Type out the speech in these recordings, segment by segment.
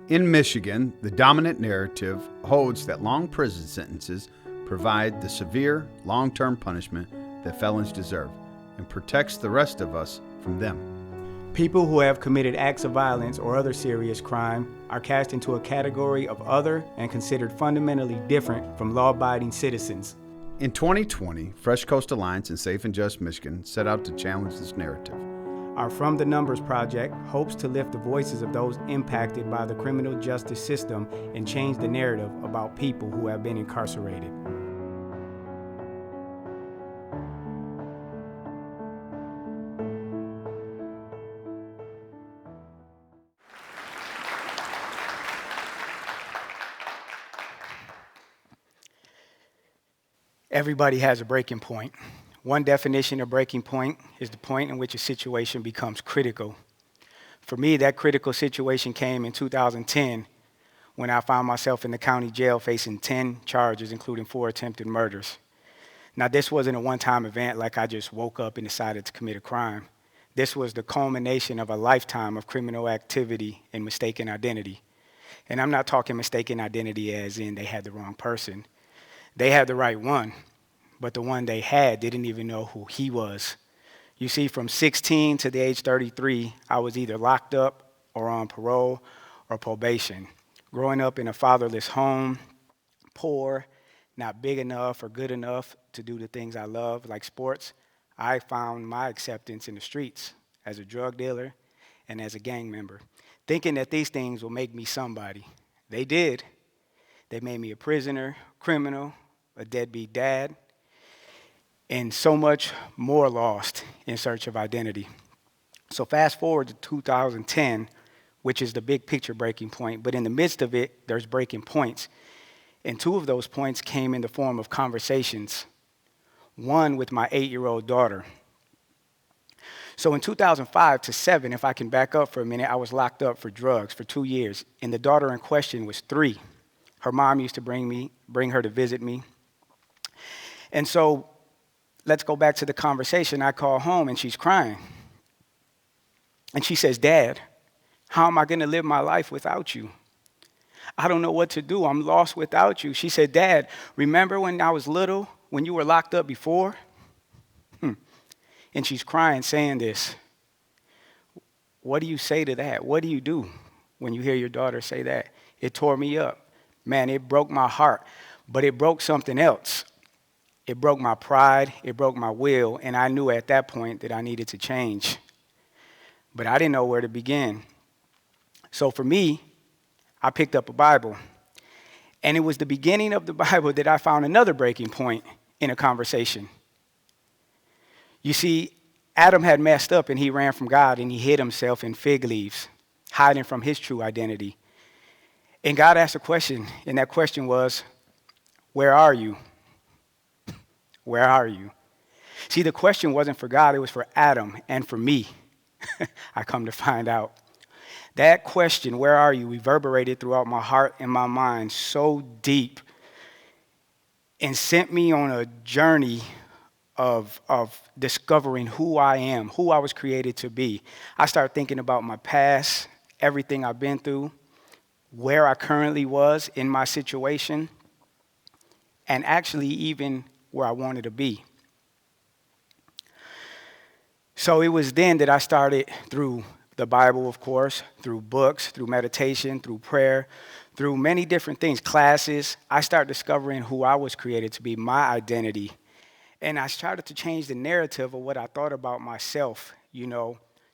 In Michigan, the dominant narrative holds that long prison sentences provide the severe, long-term punishment that felons deserve and protects the rest of us from them. People who have committed acts of violence or other serious crime are cast into a category of other and considered fundamentally different from law-abiding citizens. In 2020, Fresh Coast Alliance and Safe and Just Michigan set out to challenge this narrative. Our From the Numbers project hopes to lift the voices of those impacted by the criminal justice system and change the narrative about people who have been incarcerated. Everybody has a breaking point. One definition of breaking point is the point in which a situation becomes critical. For me, that critical situation came in 2010 when I found myself in the county jail facing 10 charges, including 4 attempted murders. Now, this wasn't a one-time event like I just woke up and decided to commit a crime. This was the culmination of a lifetime of criminal activity and mistaken identity. And I'm not talking mistaken identity as in they had the wrong person. They had the right one, but the one they had didn't even know who he was. You see, from 16 to the age 33, I was either locked up or on parole or probation. Growing up in a fatherless home, poor, not big enough or good enough to do the things I love, like sports, I found my acceptance in the streets as a drug dealer and as a gang member, thinking that these things will make me somebody. They did. They made me a prisoner, criminal, a deadbeat dad, and so much more lost in search of identity. So fast forward to 2010, which is the big picture breaking point, but in the midst of it, there's breaking points. And 2 of those points came in the form of conversations, one with my 8-year-old daughter. So in 2005 to 7, if I can back up for a minute, I was locked up for drugs for 2 years, and the daughter in question was 3. Her mom used to bring her to visit me. And so let's go back to the conversation. I call home and she's crying. And she says, "Dad, how am I going to live my life without you? I don't know what to do. I'm lost without you." She said, "Dad, remember when I was little, when you were locked up before?" And she's crying, saying this. What do you say to that? What do you do when you hear your daughter say that? It tore me up. Man, it broke my heart. But it broke something else. It broke my pride, it broke my will, and I knew at that point that I needed to change. But I didn't know where to begin. So for me, I picked up a Bible. And it was the beginning of the Bible that I found another breaking point in a conversation. You see, Adam had messed up and he ran from God and he hid himself in fig leaves, hiding from his true identity. And God asked a question, and that question was, "Where are you? Where are you?" See, the question wasn't for God, it was for Adam and for me. I come to find out. That question, "Where are you?" reverberated throughout my heart and my mind so deep and sent me on a journey of discovering who I am, who I was created to be. I started thinking about my past, everything I've been through, where I currently was in my situation, and actually even where I wanted to be. So it was then that I started, through the Bible, of course, through books, through meditation, through prayer, through many different things, classes, I started discovering who I was created to be, my identity. And I started to change the narrative of what I thought about myself,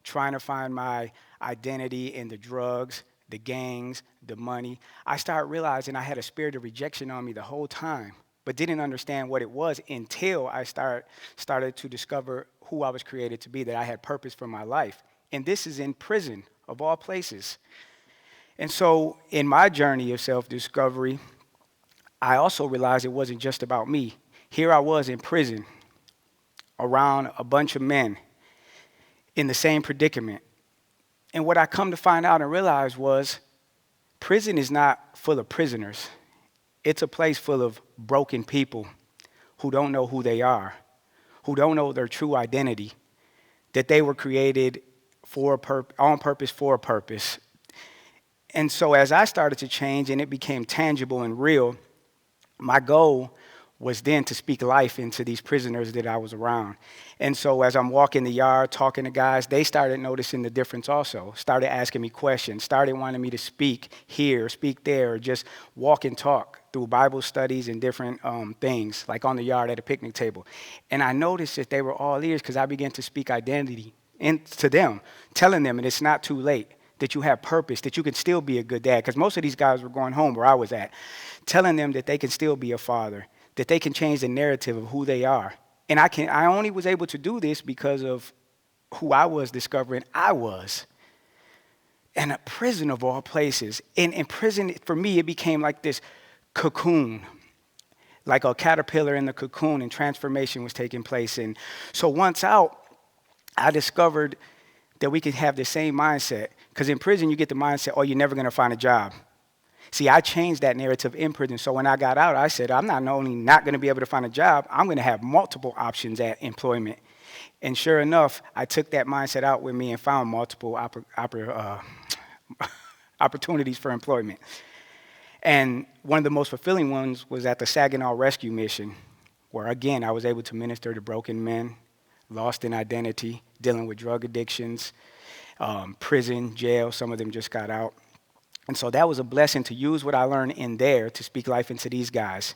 trying to find my identity in the drugs, the gangs, the money. I started realizing I had a spirit of rejection on me the whole time, but didn't understand what it was until I started to discover who I was created to be, that I had purpose for my life. And this is in prison, of all places. And so in my journey of self-discovery, I also realized it wasn't just about me. Here I was in prison, around a bunch of men in the same predicament. And what I come to find out and realize was prison is not full of prisoners. It's a place full of broken people who don't know who they are, who don't know their true identity, that they were created on purpose for a purpose. And so as I started to change and it became tangible and real, my goal was then to speak life into these prisoners that I was around. And so as I'm walking the yard, talking to guys, they started noticing the difference also, started asking me questions, started wanting me to speak here, speak there, or just walk and talk through Bible studies and different things, like on the yard at a picnic table. And I noticed that they were all ears because I began to speak identity to them, telling them, and it's not too late, that you have purpose, that you can still be a good dad, because most of these guys were going home where I was at, telling them that they can still be a father, that they can change the narrative of who they are. And I only was able to do this because of who I was discovering I was. And a prison of all places. In prison, for me, it became like this cocoon, like a caterpillar in the cocoon, and transformation was taking place. And so once out, I discovered that we could have the same mindset. Because in prison, you get the mindset, oh, you're never going to find a job. See, I changed that narrative in prison. So when I got out, I said, I'm not only not going to be able to find a job, I'm going to have multiple options at employment. And sure enough, I took that mindset out with me and found multiple opportunities for employment. And one of the most fulfilling ones was at the Saginaw Rescue Mission, where, again, I was able to minister to broken men, lost in identity, dealing with drug addictions, prison, jail. Some of them just got out. And so that was a blessing to use what I learned in there to speak life into these guys,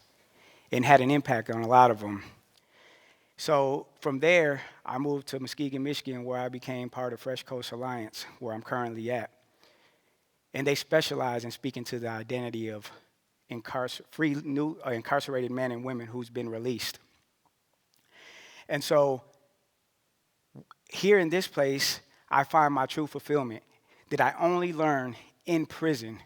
and had an impact on a lot of them. So from there, I moved to Muskegon, Michigan, where I became part of Fresh Coast Alliance, where I'm currently at. And they specialize in speaking to the identity of incarcerated men and women who's been released. And so here in this place, I find my true fulfillment, that I only learn in prison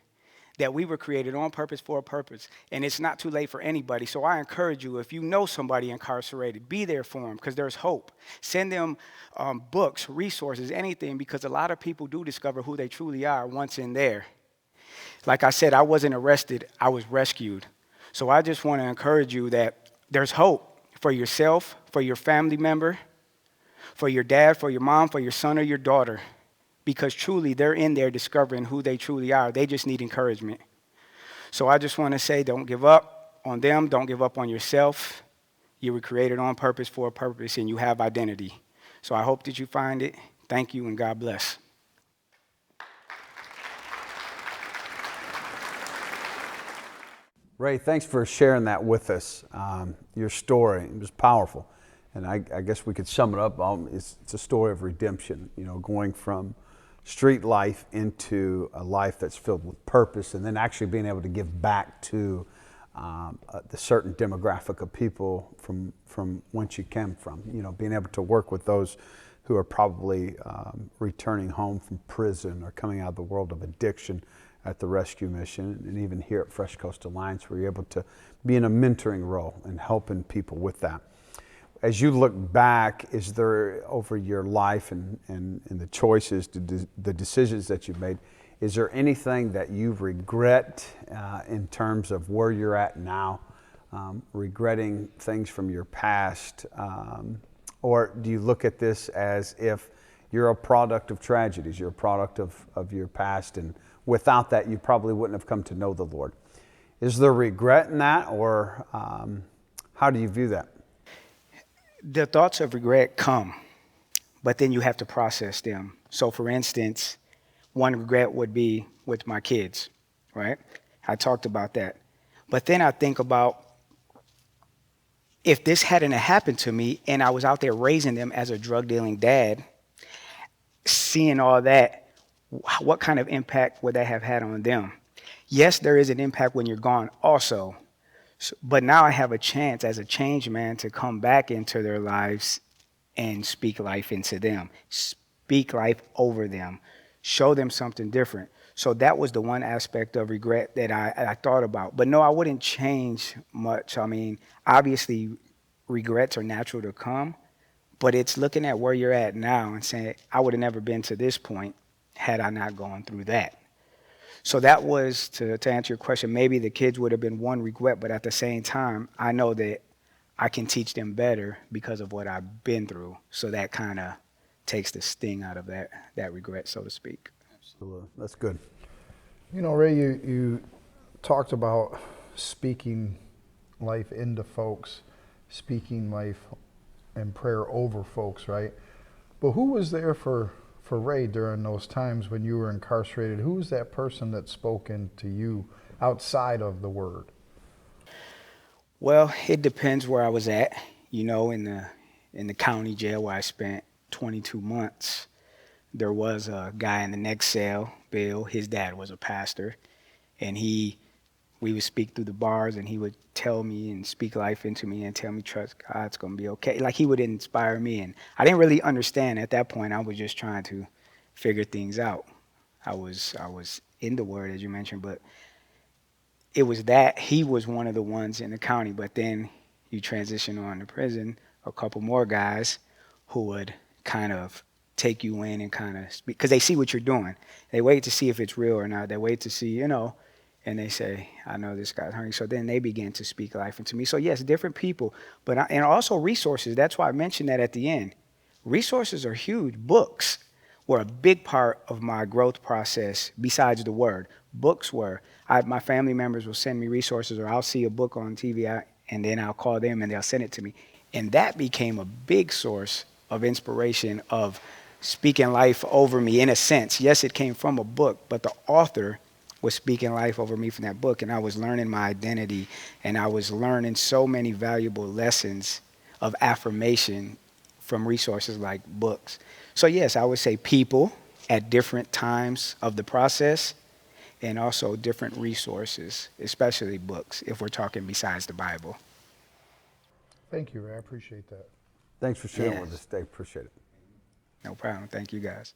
that we were created on purpose for a purpose, and it's not too late for anybody. So I encourage you, if you know somebody incarcerated, be there for them, because there's hope. Send them books, resources, anything, because a lot of people do discover who they truly are once in there. Like I said, I wasn't arrested, I was rescued. So I just want to encourage you that there's hope for yourself, for your family member, for your dad, for your mom, for your son or your daughter. Because truly, they're in there discovering who they truly are. They just need encouragement. So I just want to say, don't give up on them. Don't give up on yourself. You were created on purpose for a purpose, and you have identity. So I hope that you find it. Thank you, and God bless. Ray, thanks for sharing that with us. Your story, it was powerful. And I guess we could sum it up. It's a story of redemption, going from street life into a life that's filled with purpose, and then actually being able to give back to the certain demographic of people from whence you came from. Being able to work with those who are probably returning home from prison or coming out of the world of addiction at the rescue mission, and even here at Fresh Coast Alliance, where you're able to be in a mentoring role and helping people with that. As you look back, is there, over your life and the choices, the decisions that you've made, is there anything that you regret in terms of where you're at now, regretting things from your past? Or do you look at this as if you're a product of tragedies, you're a product of your past, and without that you probably wouldn't have come to know the Lord? Is there regret in that, or how do you view that? The thoughts of regret come, but then you have to process them. So for instance, one regret would be with my kids, right? I talked about that. But then I think about, if this hadn't happened to me and I was out there raising them as a drug dealing dad, seeing all that, what kind of impact would that have had on them? Yes, there is an impact when you're gone also. But now I have a chance as a changed man to come back into their lives and speak life into them, speak life over them, show them something different. So that was the one aspect of regret that I thought about. But no, I wouldn't change much. I mean, obviously, regrets are natural to come, but it's looking at where you're at now and saying, I would have never been to this point had I not gone through that. So that was, to answer your question, maybe the kids would have been one regret, but at the same time, I know that I can teach them better because of what I've been through. So that kind of takes the sting out of that regret, so to speak. Absolutely. That's good. You know, Ray, you talked about speaking life into folks, speaking life and prayer over folks, right? But who was there for Ray during those times when you were incarcerated? Who was that person that spoke into you outside of the word? Well, it depends where I was at. You know, in the county jail where I spent 22 months, there was a guy in the next cell, Bill. His dad was a pastor, and we would speak through the bars, and he would tell me and speak life into me and tell me, trust God, it's gonna be okay. Like he would inspire me, and I didn't really understand at that point. I was just trying to figure things out. I was in the Word, as you mentioned, but it was that he was one of the ones in the county. But then you transition on to prison, a couple more guys who would kind of take you in and kind of speak, because they see what you're doing. They wait to see if it's real or not. They wait to see, and they say, I know this guy's hungry. So then they begin to speak life into me. So yes, different people, and also resources. That's why I mentioned that at the end. Resources are huge. Books were a big part of my growth process besides the word. Books were. My family members will send me resources, or I'll see a book on TV, and then I'll call them and they'll send it to me. And that became a big source of inspiration, of speaking life over me in a sense. Yes, it came from a book, but the author was speaking life over me from that book, and I was learning my identity, and I was learning so many valuable lessons of affirmation from resources like books. So yes, I would say people at different times of the process, and also different resources, especially books, if we're talking besides the Bible. Thank you, Ray. I appreciate that. Thanks for sharing with Yes, us, Dave. Appreciate it. no problem. Thank you guys.